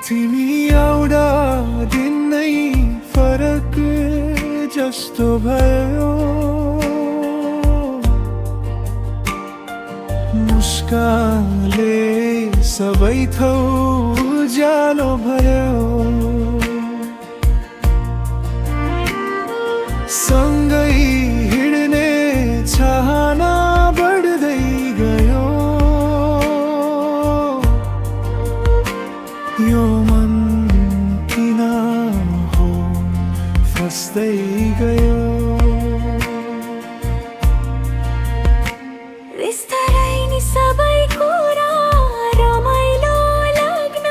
तिमी आउँदा दिन नै फरक जस्तो भयो, मुस्कानले सबै थोक उज्यालो भयो। सँगै हिँड्ने चाहना बढ्दै गयो, यो मन किन हो फस्दै गयो। बिस्तारै नि सबै कुरा रमाइलो लाग्न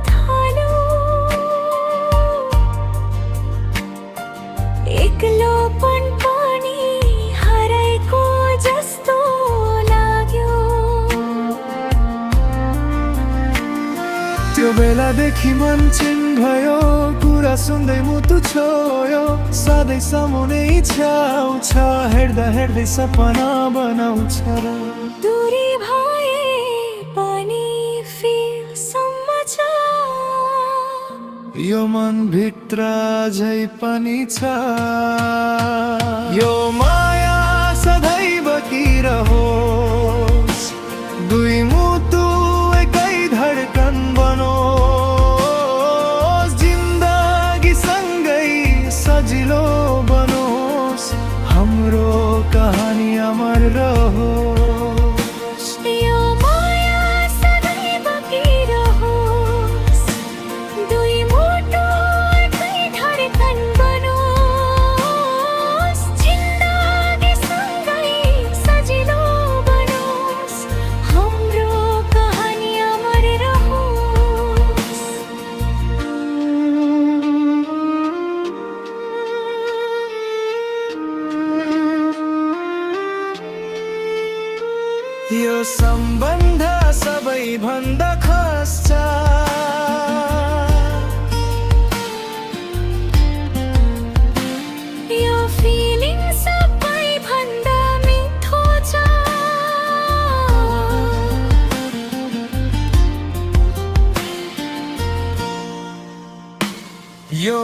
थाल्यो, एक्लोपन पनि हराएको जस्तो लाग्यो। त्यो बेलादेखि मन चिन भयो, कुरा सुन्दै मुटु छोयो। सधैँसम्म नै छाउँछ, हेर्दा हेर्दै सपना बनाउँछ र दूरी भए पनि फिरसम्म छ, यो मन भित्र झै पनि छ। यो माया सधैँ बगिरहोस्, दुई मुटु एकै धडकन बनोस्, जिन्दगी सँगै सजिलो बनोस्, हाम्रो कहानी अमर रहोस्। यो माया सधैँ बगिरहोस्, दुई मुटु एकै धडकन बनोस्, जिन्दगी सँगै सजिलो बनोस्, हाम्रो कहानी अमर रहोस्। यो सम्बन्ध सबैभन्दा खास छ, यो फिलिङ सबैभन्दा मिठो छ, यो